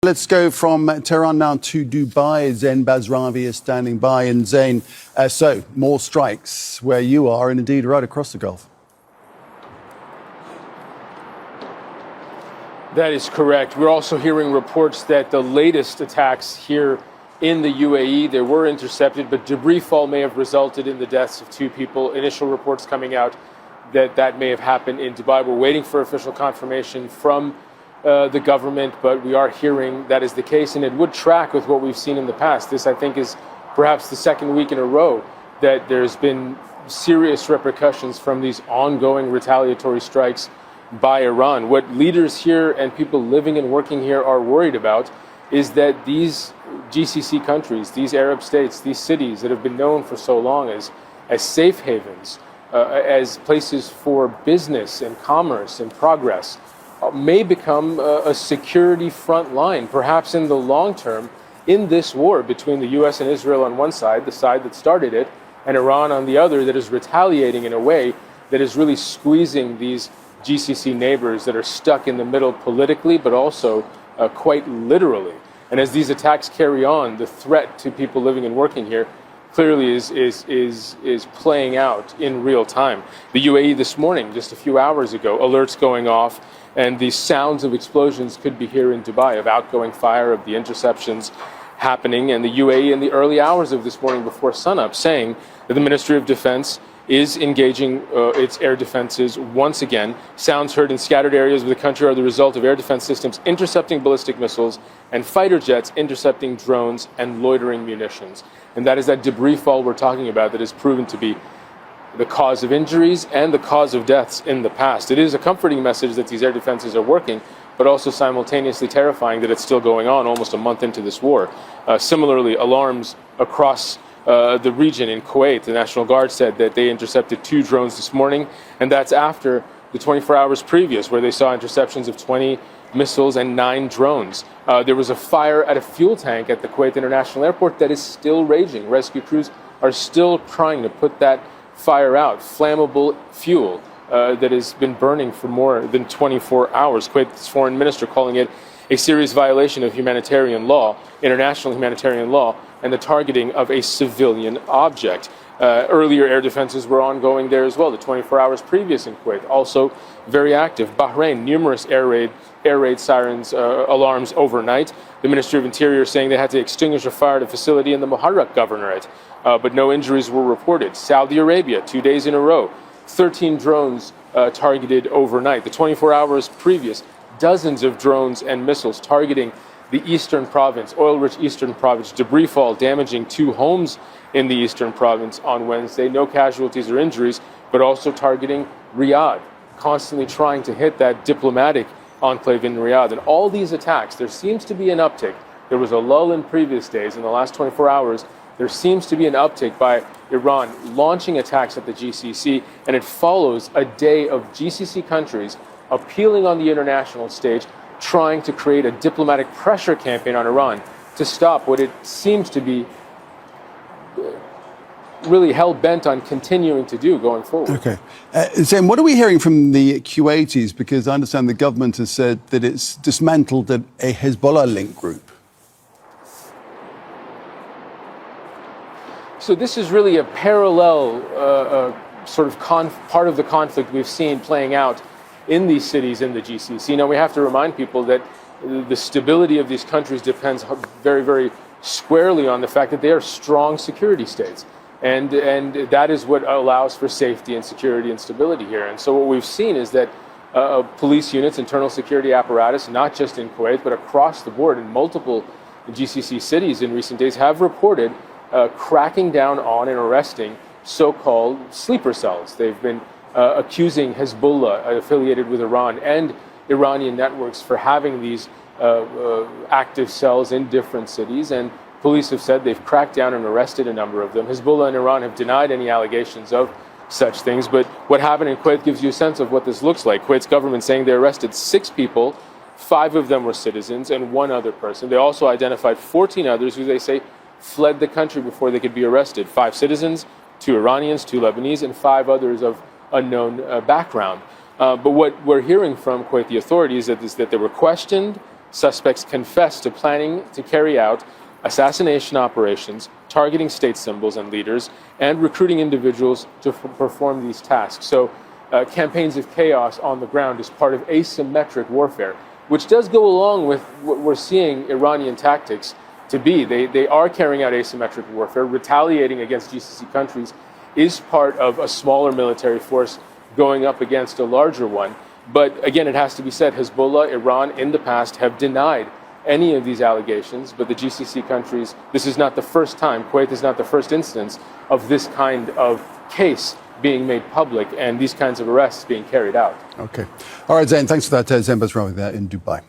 Let's go from Tehran now to Dubai. Zain Bazravi is standing by. And Zain, so more strikes where you are and indeed right across the Gulf. That is correct. We're also hearing reports that the latest attacks here in the UAE, they were intercepted, but debris fall may have resulted in the deaths of 2 people. Initial reports coming out that may have happened in Dubai. We're waiting for official confirmation from the government, but we are hearing that is the case, and it would track with what we've seen in the past. This, I think, is perhaps the second week in a row that there's been serious repercussions from these ongoing retaliatory strikes by Iran. What leaders here and people living and working here are worried about is that these GCC countries, these Arab states, these cities that have been known for so long as safe havens, as places for business and commerce and progress, may become a security front line, perhaps in the long term, in this war between the U.S. and Israel on one side, the side that started it, and Iran on the other, that is retaliating in a way that is really squeezing these GCC neighbors that are stuck in the middle politically, but also quite literally. And as these attacks carry on, the threat to people living and working here clearly is playing out in real time. The UAE this morning, just a few hours ago, alerts going off, and the sounds of explosions could be here in Dubai, of outgoing fire, of the interceptions happening. And the UAE in the early hours of this morning before sunup saying that the Ministry of Defense is engaging its air defenses once again. Sounds heard in scattered areas of the country are the result of air defense systems intercepting ballistic missiles and fighter jets intercepting drones and loitering munitions. And that is that debris fall we're talking about that has proven to be the cause of injuries and the cause of deaths in the past. It is a comforting message that these air defenses are working, but also simultaneously terrifying that it's still going on almost a month into this war. Similarly, alarms across the region in Kuwait, the National Guard said that they intercepted 2 drones this morning, and that's after the 24 hours previous, where they saw interceptions of 20 missiles and 9 drones. There was a fire at a fuel tank at the Kuwait International Airport that is still raging. Rescue crews are still trying to put that fire out. Flammable fuel that has been burning for more than 24 hours. Kuwait's foreign minister calling it a serious violation of humanitarian law, international humanitarian law, and the targeting of a civilian object. Earlier air defenses were ongoing there as well, the 24 hours previous in Kuwait, also very active. Bahrain, numerous air raid sirens, alarms overnight. The Ministry of Interior saying they had to extinguish a fire at a facility in the Muharraq governorate, but no injuries were reported. Saudi Arabia, 2 days in a row, 13 drones targeted overnight. The 24 hours previous, dozens of drones and missiles targeting the eastern province, oil-rich eastern province. Debris fall damaging 2 homes in the eastern province on Wednesday. No casualties or injuries, but also targeting Riyadh, constantly trying to hit that diplomatic enclave in Riyadh. And all these attacks, there seems to be an uptick. There was a lull in previous days. In the last 24 hours, there seems to be an uptick by Iran launching attacks at the GCC, and it follows a day of GCC countries appealing on the international stage, trying to create a diplomatic pressure campaign on Iran to stop what it seems to be really hell-bent on continuing to do going forward. Okay. Zain, what are we hearing from the Kuwaitis? Because I understand the government has said that it's dismantled a Hezbollah-linked group. So this is really a parallel sort of part of the conflict we've seen playing out in these cities in the GCC. Now, we have to remind people that the stability of these countries depends very, very squarely on the fact that they are strong security states. And that is what allows for safety and security and stability here. And so what we've seen is that police units, internal security apparatus, not just in Kuwait, but across the board in multiple GCC cities in recent days, have reported cracking down on and arresting so-called sleeper cells. They've been accusing Hezbollah, affiliated with Iran, and Iranian networks for having these active cells in different cities. And police have said they've cracked down and arrested a number of them. Hezbollah and Iran have denied any allegations of such things. But what happened in Kuwait gives you a sense of what this looks like. Kuwait's government saying they arrested 6 people, 5 of them were citizens, and 1 other person. They also identified 14 others who they say fled the country before they could be arrested. 5 citizens, 2 Iranians, 2 Lebanese, and 5 others of unknown background. But what we're hearing from Kuwaiti authorities is that they were questioned, suspects confessed to planning to carry out assassination operations, targeting state symbols and leaders, and recruiting individuals to perform these tasks. So campaigns of chaos on the ground is part of asymmetric warfare, which does go along with what we're seeing Iranian tactics to be. They are carrying out asymmetric warfare. Retaliating against GCC countries is part of a smaller military force going up against a larger one. But again, it has to be said, Hezbollah, Iran in the past have denied any of these allegations, but the GCC countries, this is not the first time, Kuwait is not the first instance of this kind of case being made public and these kinds of arrests being carried out. Okay. All right, Zain, thanks for that. Zain Basrawi there in Dubai.